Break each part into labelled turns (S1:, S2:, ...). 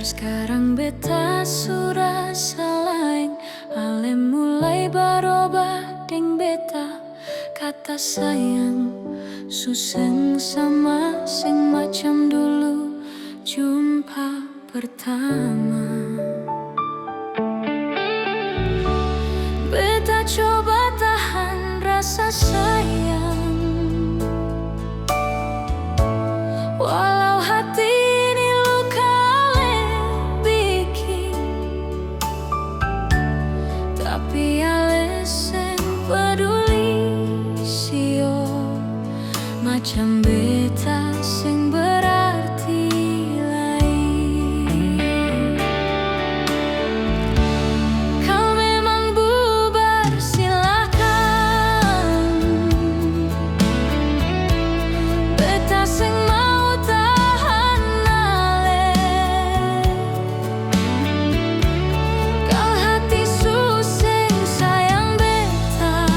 S1: Sekarang beta sudah salaing, ale mulai barobah deng beta. Kata sayang suseng sama sing macam dulu jumpa pertama. Beta coba tahan rasa sayang, walau hati ini luka bikin, tapi ale seng peduli sio macam beta sing berarti lain. Kau memang bubar silakan, beta sing mau tahan ale. Kau hati suseng sayang beta,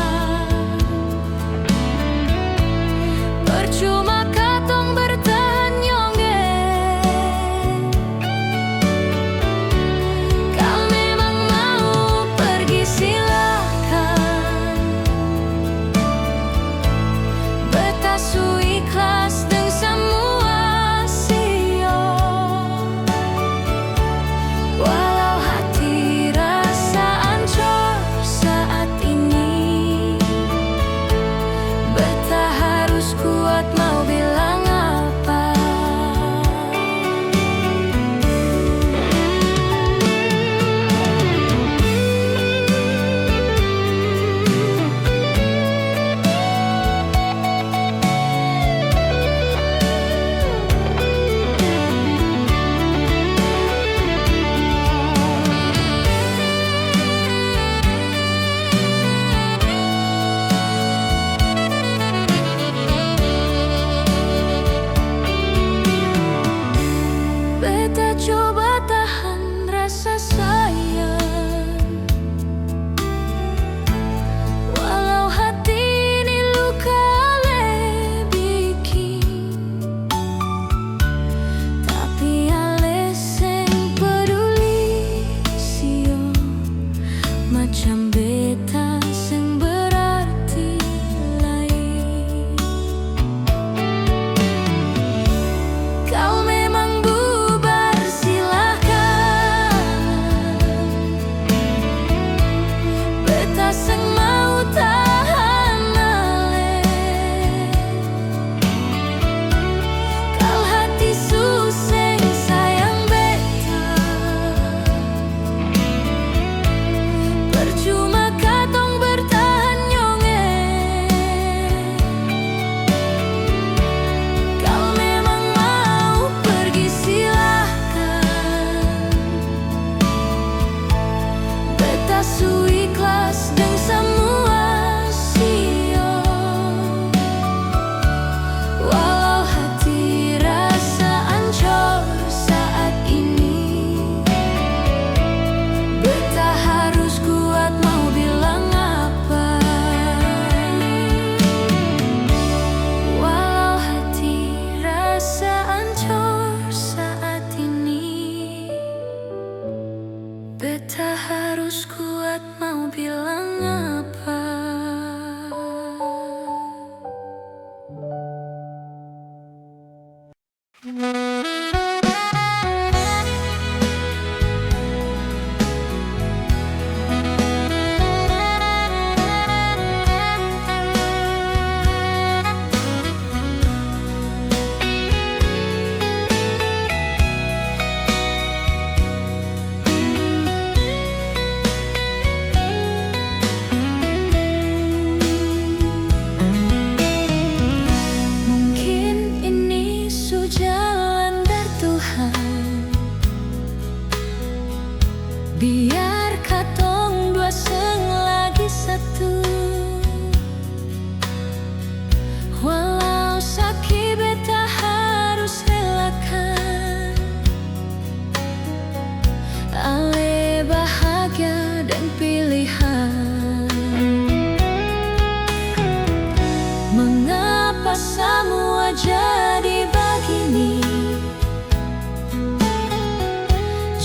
S1: percuma katong bertahan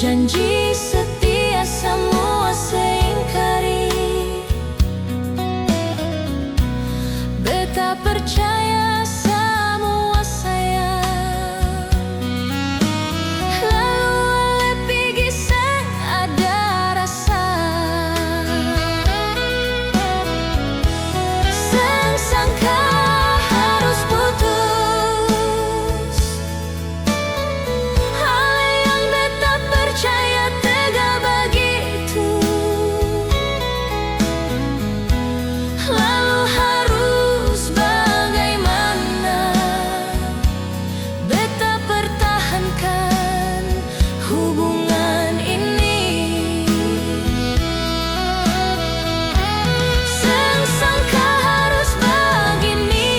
S1: Janji setia semua seingkari. Beta percaya semua sayang. Lalu ale pigi seng ada rasa. Seng sangka harus putus. Ale yang beta percaya tega begitu. Lalu harus bagaimana? Beta pertahankan hubungan ini. Seng sangka harus begini.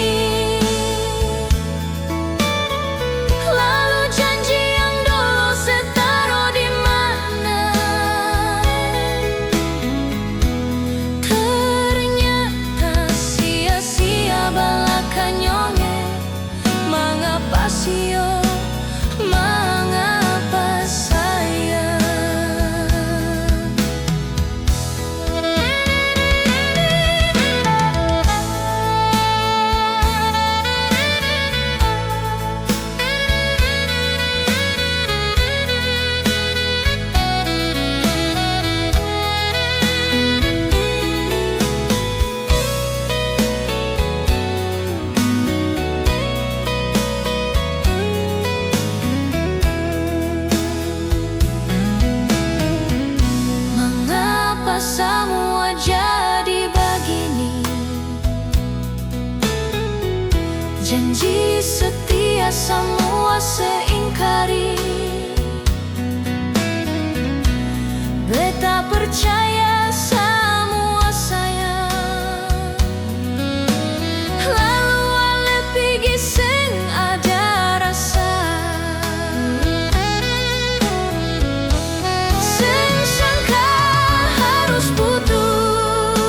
S1: Lalu janji yang dulu setaro di mana? Ternyata sia-sia balaka nyonge. Mengapa sio? Mengapa sayang? Mengapa semua jadi begini? Janji setia semua seingkari. Beta percaya semua sayang. Lalu ale pigi seng ada rasa. Seng sangka harus putus.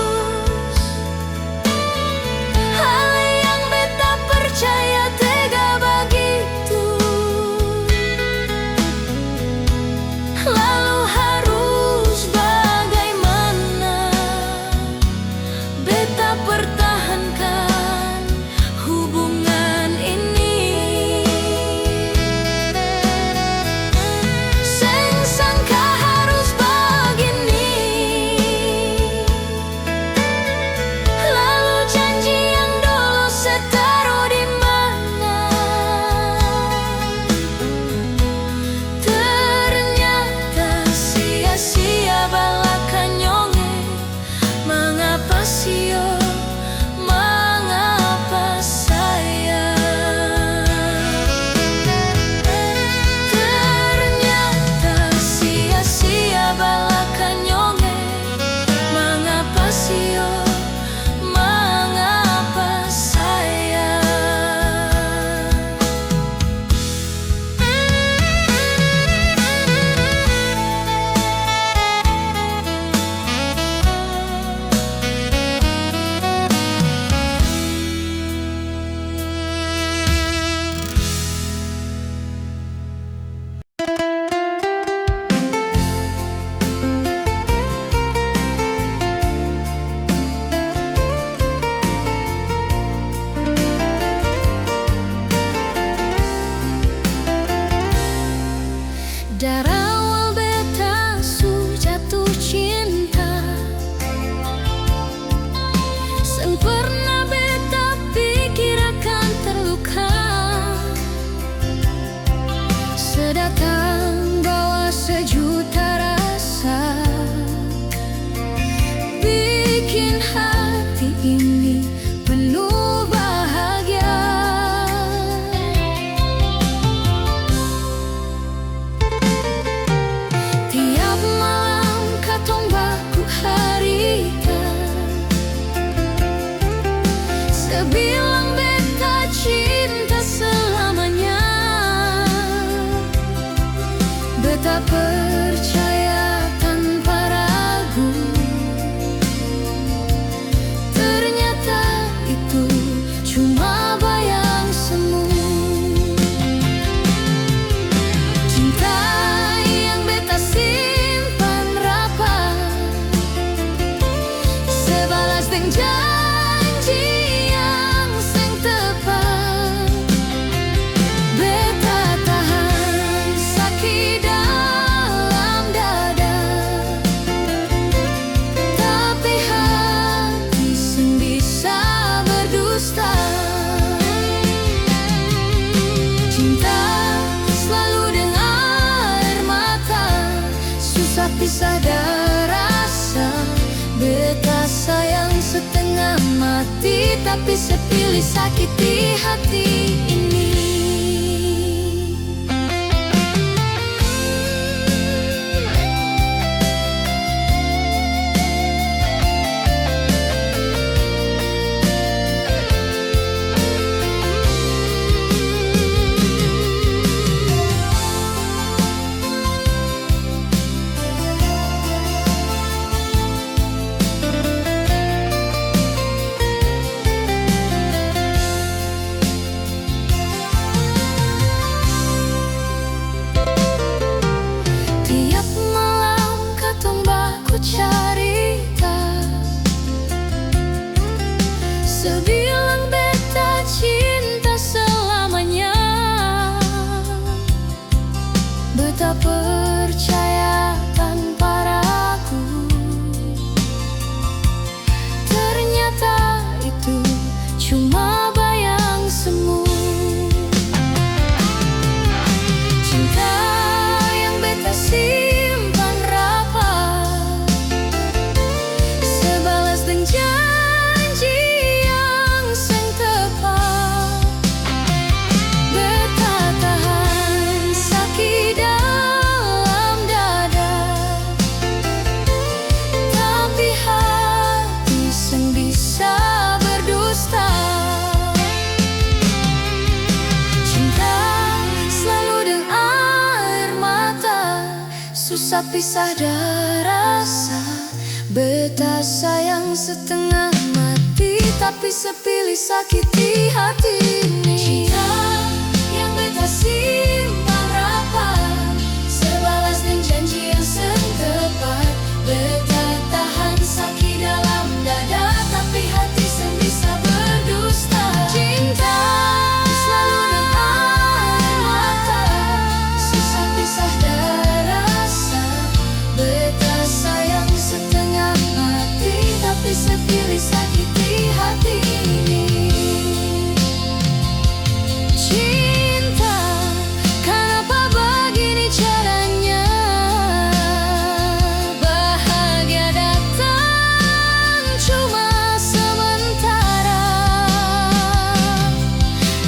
S1: Ale yang beta percaya tega begitu. Lalu harus bagaimana? pisah dah rasa. Beta sayang setengah mati, tapi sepilih sakiti hati ini. Sebilang beta cinta selamanya. Beta percaya tanpa ragu, ternyata itu cuma bayang semu. Cinta yang beta simpan rapat, sebalas dengan janji yang seng tepat. Beta tahan sakit dalam dada, tapi hati seng bisa berdusta. Cinta selalu dengan air mata, susah pisah dah rasa. Beta sayang setengah mati, tapi sepilih sakiti hati ini. Cinta yang beta simpan rapat, sebalas dengan janji yang seng tepat. Beta tahan sakit dalam dada, tapi hati seng bisa berdusta. Cinta selalu dengan air mata, susah pisah dah rasa. Beta sayang setengah mati, tapi sepilih sakiti hati ini. Cinta, kenapa begini caranya? Bahagia datang cuma sementara,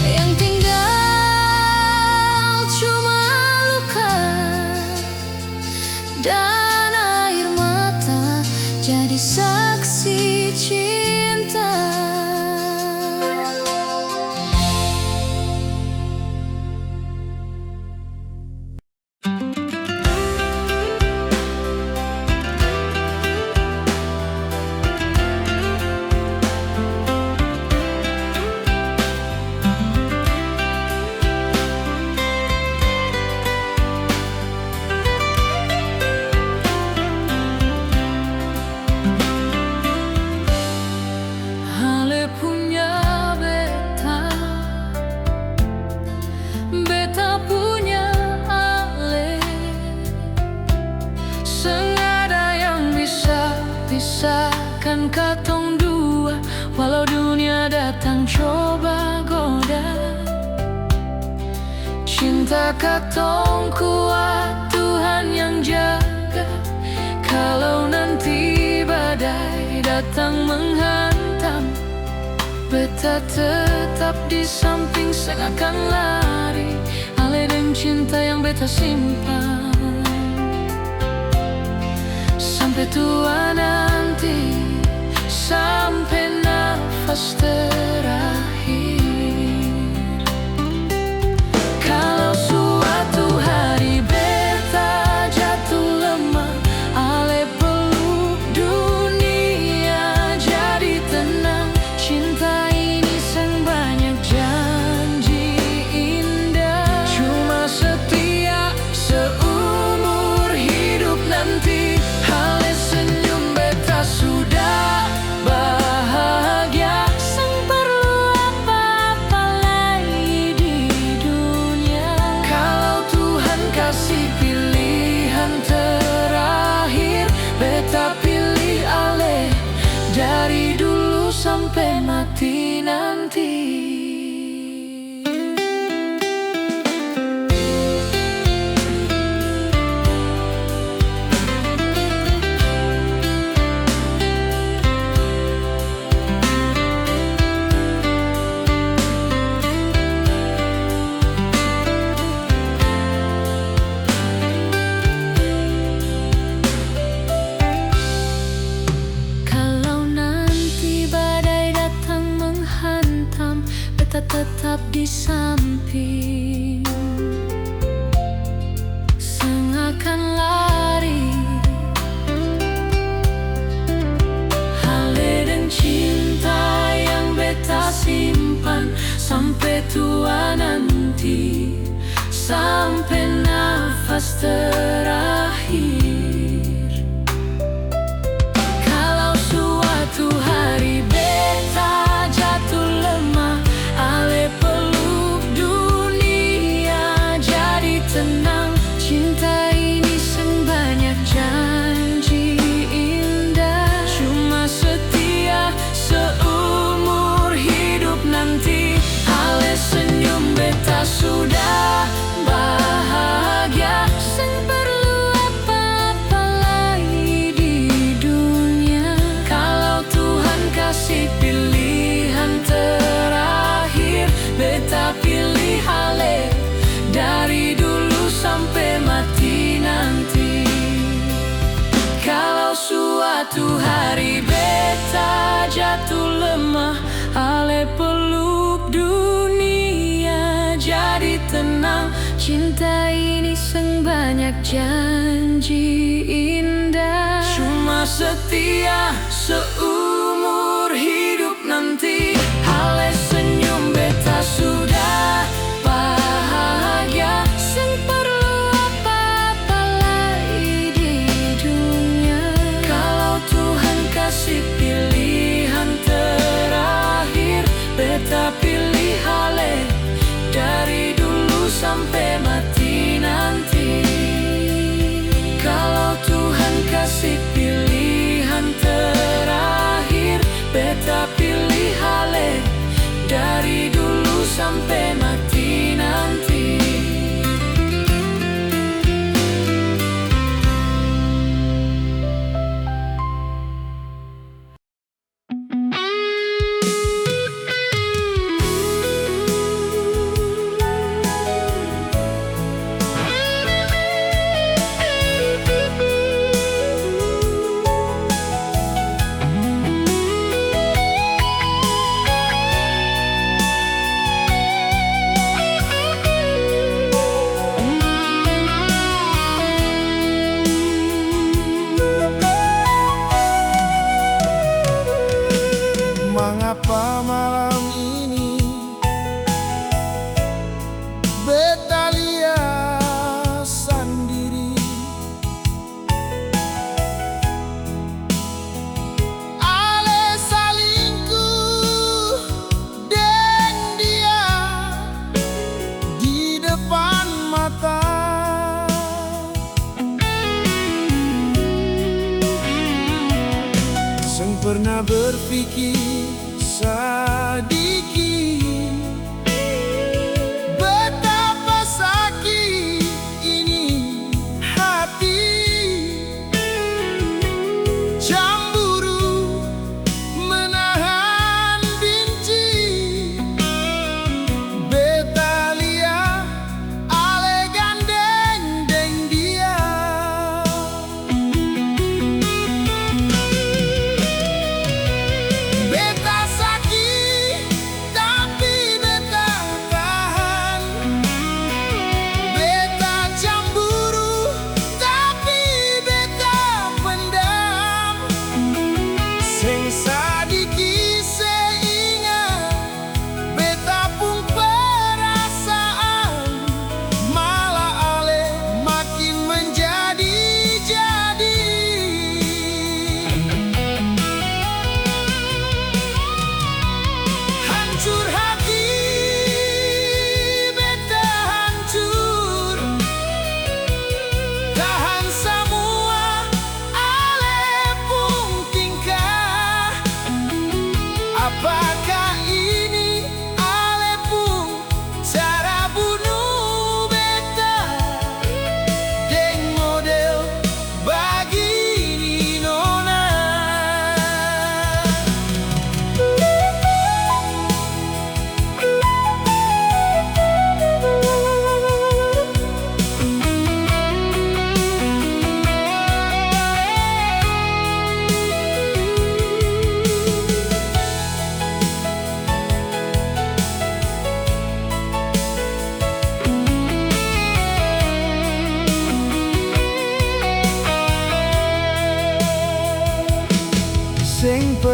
S1: yang tinggal cuma luka dan air mata jadi saksi cinta. Ale punya beta, beta punya ale. Sengada yang bisa pisahkan katong dua, walau dunia datang coba goda. Cinta katong kuat, Tuhan yang jaga. Kalau nanti badai datang menghantam, beta tetap di samping, seng akan lari. Ale dan cinta yang beta simpan, sampai tua nanti, sampai nafas terakhir. Kalau suatu hari beta jatuh lemah, ale peluk dunia jadi tenang. Cinta ini seng banyak janji indah, cuma setia seumur hidup nanti. Ale senyum beta sudah bahagia, seng perlu samping, sengakan lari. Hale dan cinta yang beta simpan sampai tua nanti, sampai nafas terakhir. Kalau suatu hari beta jatuh lemah, ale peluk dunia jadi tenang. Cinta ini sebanyak janji indah, cuma setia seumur hidup nanti. Ale senyum beta sudah bahagia, seng perlu apa-apa lagi di dunia. Kalau Tuhan kasih pilihan terakhir, beta pilih ale dari dulu sampai mati nanti. Kalau suatu hari beta jatuh lemah, ale peluk dunia jadi tenang. Cinta ini sebanyak janji indah, cuma setia seumur hidup nanti. Ale senyum beta sudah bahagia, seng perlu apa-apa lagi di dunia. Kalau Tuhan kasih pilihan terakhir, beta pilih ale dari dulu sampai mati nanti. Kalau Tuhan kasih pilihan terakhir, beta pilih ale dari dulu sampai mati nanti.
S2: Mengapa malam ini beta lihat sendiri? Ale salingkuh dan dia di depan mata. Seng pernah berpikir sedikit betapa sakit ini hati. Cemburu menahan benci, beta lihat ale gandeng deng dia. Beta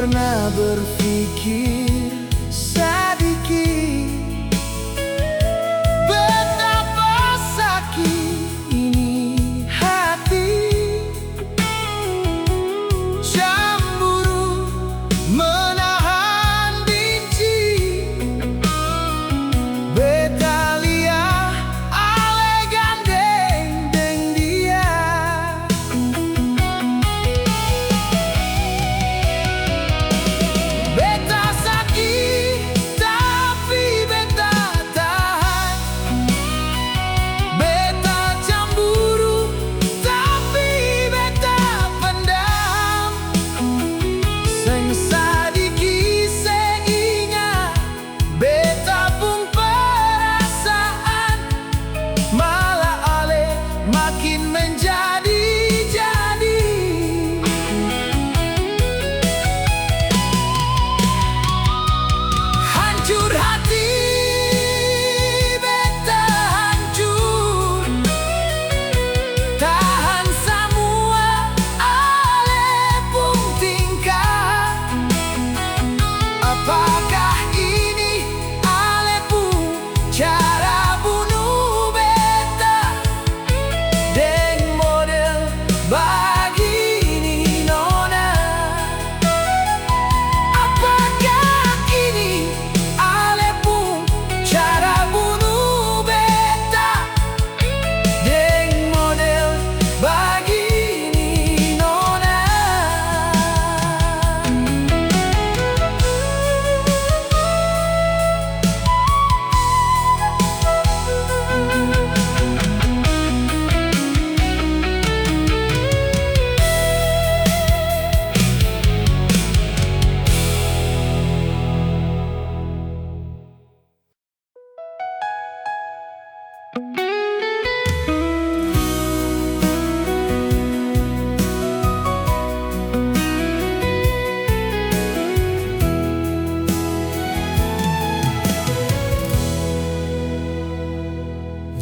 S2: pernah berpikir sedikit betapa sakit ini hati. Cemburu menahan benci, betalia ale gandeng deng dia. Beta sakit tapi beta tahan, beta cemburu tapi beta pendam. Seng sadiki seingat beta pun perasaan, malah ale makin menjadi-jadi. Hancur hati beta hancur, tahan semua ale pun tingkah. Apakah ini ale pun cara bunuh beta deng model begini nona? Apakah ini ale pun cara bunuh beta deng model begini nona?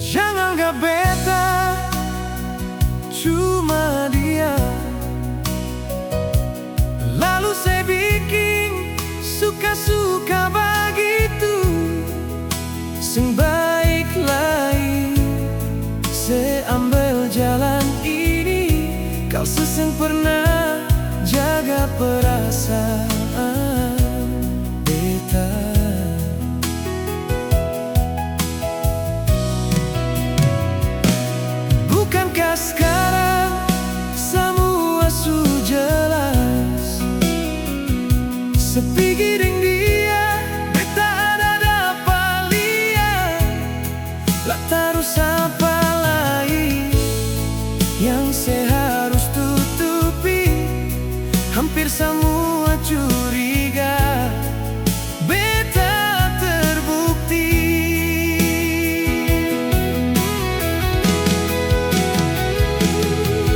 S2: Jangan anggap beta cuma dia, lalu saya bikin suka-suka begitu. Sing baik lain saya ambil jalan ini, kau seseng pernah jaga perasaan beta. Bukankah sekarang semua sudah jelas? Sepi giring dia, beta ada dapat lihat. Lah terus apa lain yang saya harus tutupi? Hampir semua curiga beta terbukti.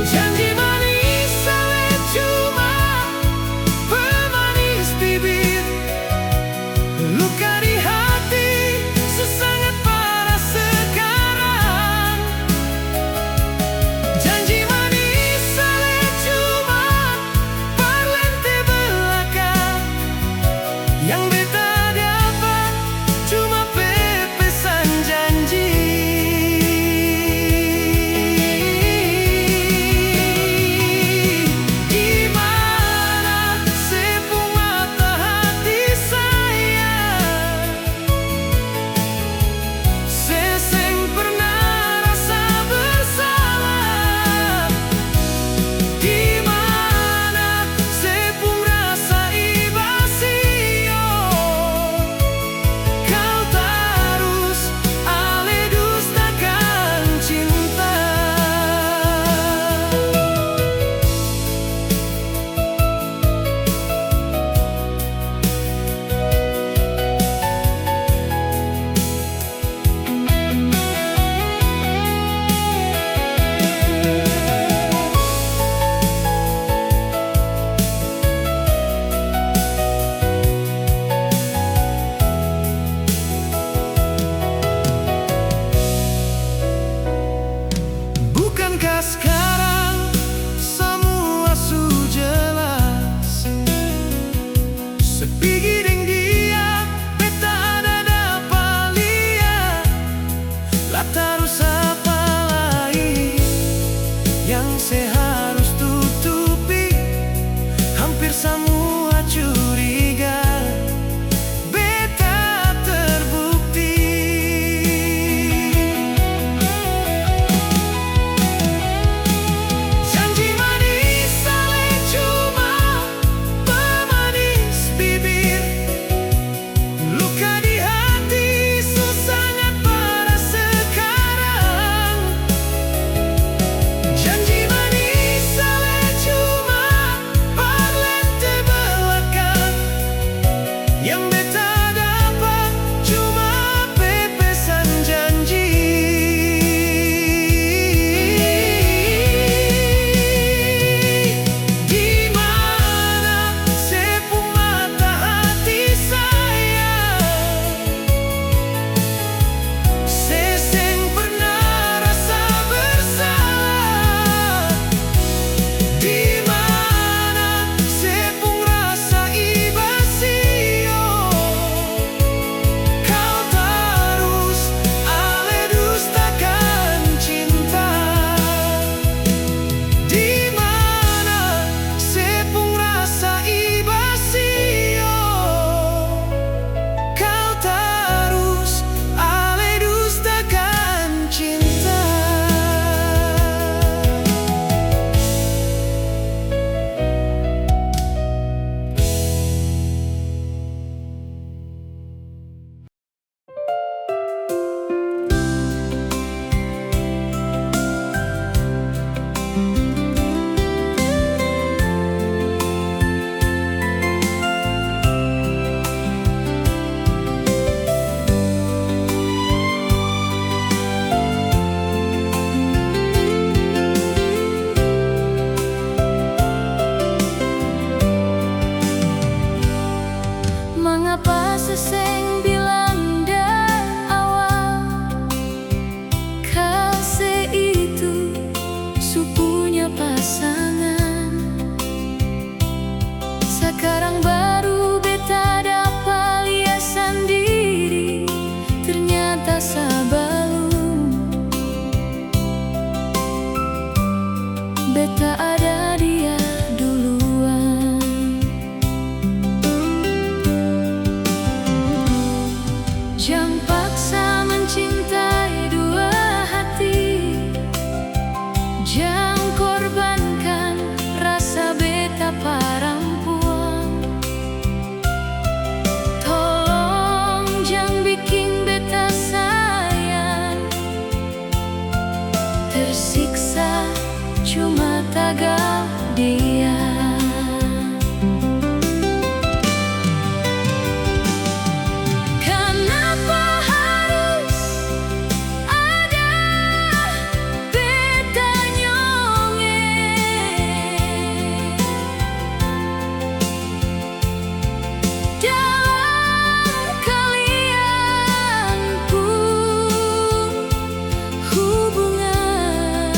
S2: Janji manis ale cuma pemanis bibir, luka di hati sesangat parah sekarang. Tak terus apa lagi yang saya harus tutupi. Hampir semua curiga, beta terbukti. Janji manis ale cuma pemanis bibir, luka di hati sangat parah sekarang. Janji manis ale cuma parlente belakang, yang beta dapat cuma pepesan janji. Di mana sepung mata hati saya, seseng pernah rasa bersalah. Di mana sepung rasa ibasio, kau terus ale dustakan cinta. Di mana sepung rasa ibasio, kau terus ale dustakan cinta.
S1: Mengapa seseng bilang dah awal kasih itu su punya pasangan. Sekarang baru beta dapat lihat sendiri, ternyata sebelum beta ada dia duluan. Jangan paksa mencintai dua hati, jangan korbankan rasa beta parampuan. Tolong jangan bikin beta sayang tersiksa cuma tagal dia. Kenapa harus ada beta nyongeng dalam kalian pun hubungan?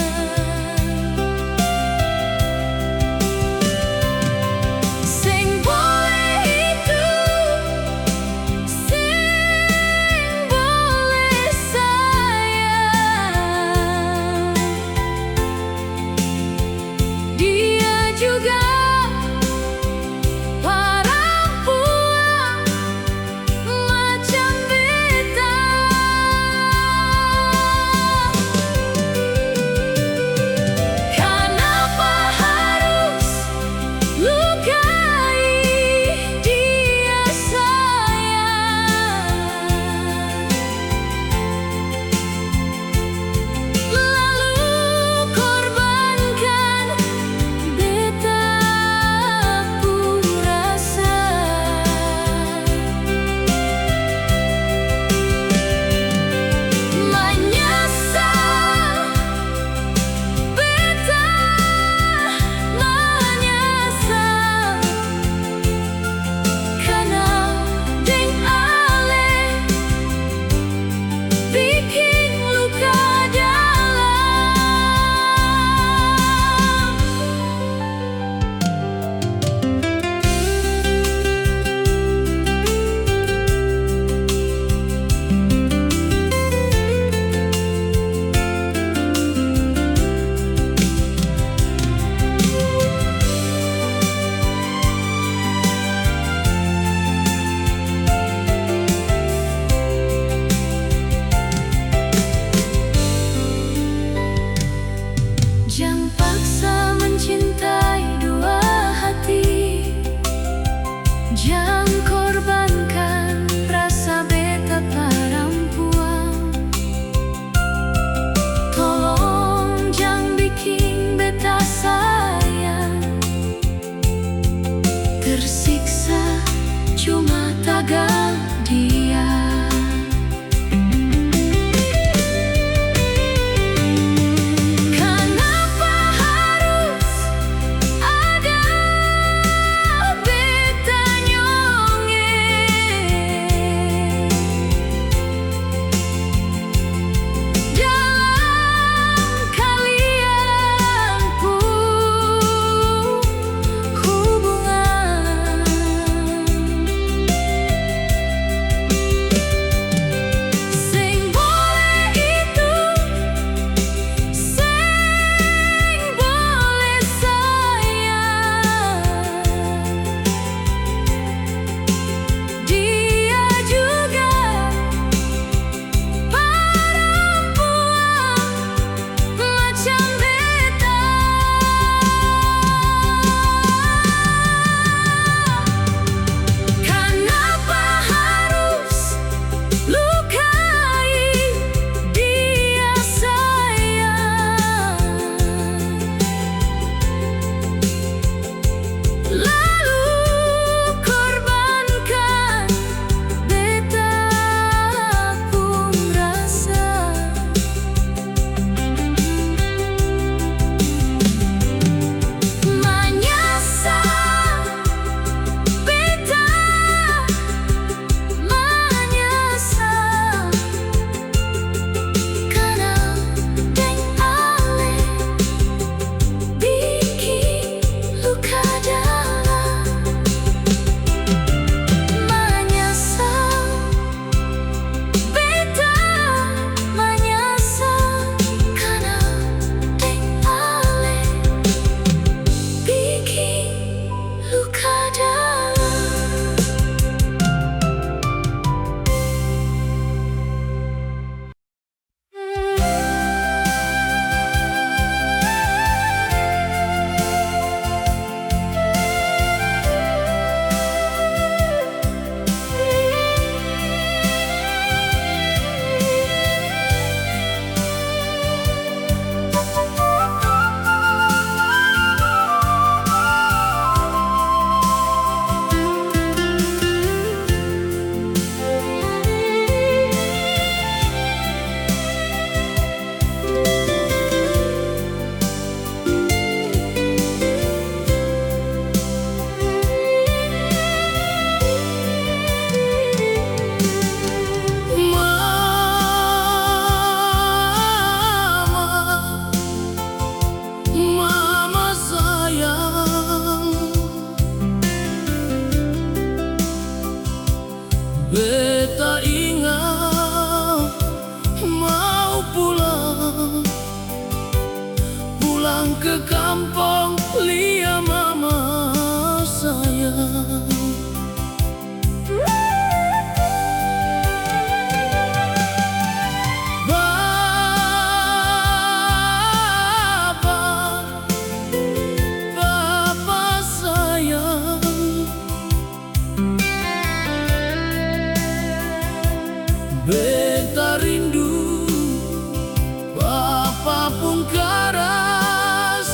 S2: pulang, pulang ke kampung lihat mama sayang. Bapa sayang, beta rindu, Bapa pun keras,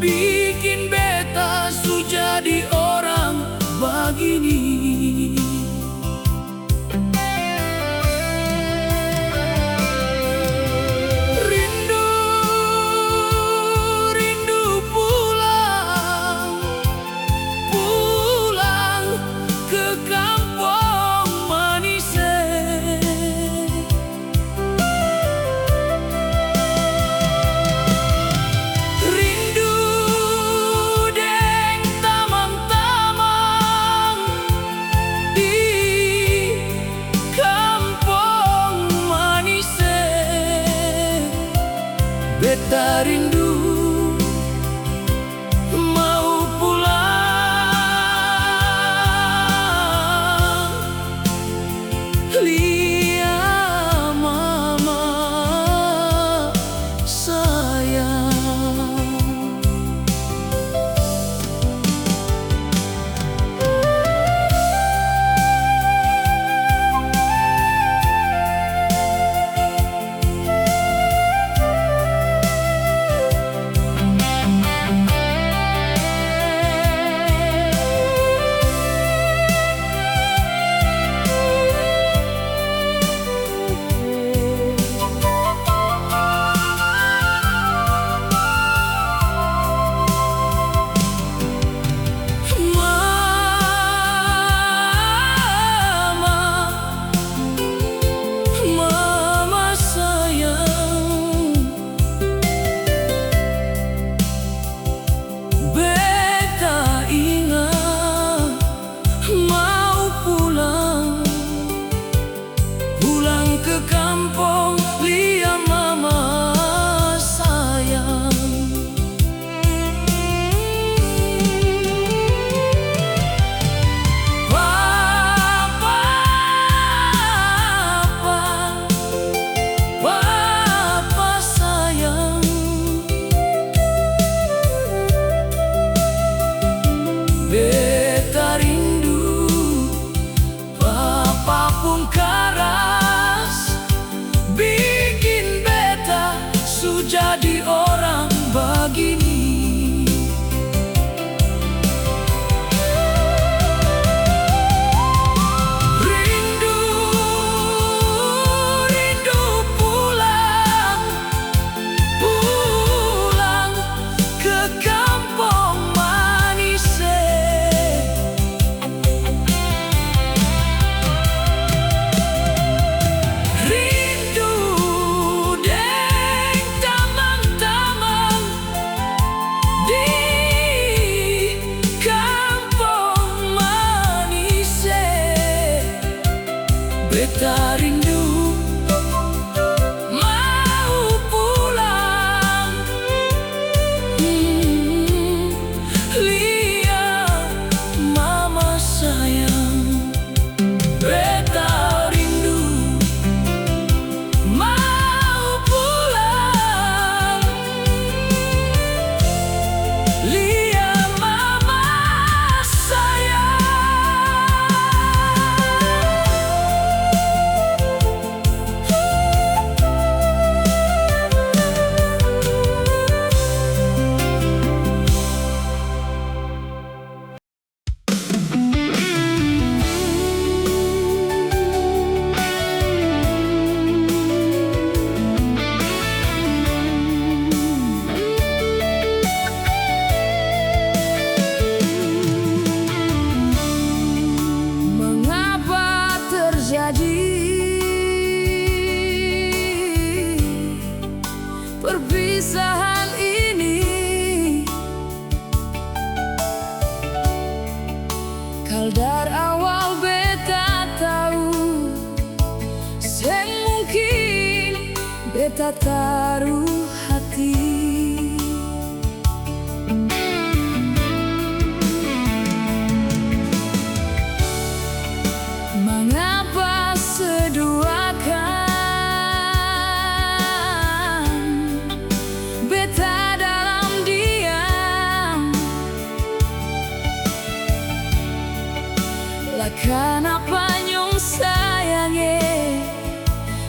S2: bikin beta su jadi orang begini. Rindu, rindu pulang, pulang ke kampung manis. Rindu deng tamang-tamang di kampung manis. Beta rindu mau pulang, lihat mama sayang. Mama sayang, beta ingat mau pulang, pulang ke kampung lihat mama sayang. Bapa sayang, beta rindu, Bapa pun keras, bikin beta su jadi orang begini. Rindu, rindu pulang, pulang ke kampung manis. Rindu deng tamang-tamang di kampung manis. Beta rindu mau pulang, lihat mama sayang. Beta rindu mau pulang, lihat mama sayang. Mengapa terjadi perpisahan ini? Kal dari awal beta tahu, seng mungkin beta taruh hati. Mengapa seduakan beta dalam diam? Lakan apa nyong sayange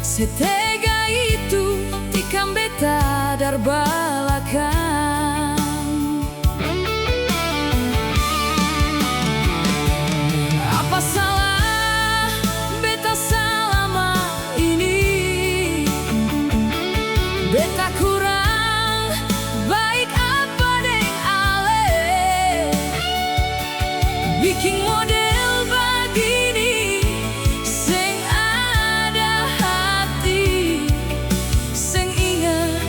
S2: setega itu tikam beta darbalakan. Apa salah beta selama ini? Beta kurang baik apa deng ale bikin model begini sing ada hati, sing ingat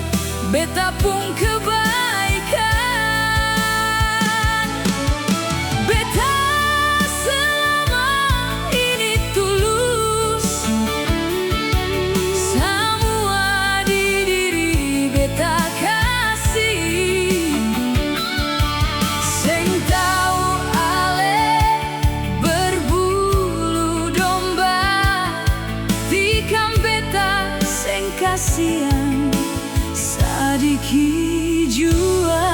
S2: beta pun kebaikan. Beta selama ini tulus semua di diri beta kasih, sing tahu ale berbulu domba tikam beta sing kasihan sadiki jua.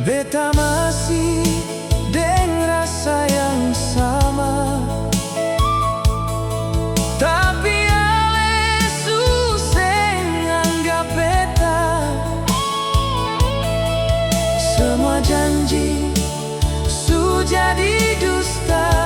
S2: Beta masih dengan rasa yang sama, tapi ale susah anggap beta. Semua janji sudah jadi dusta.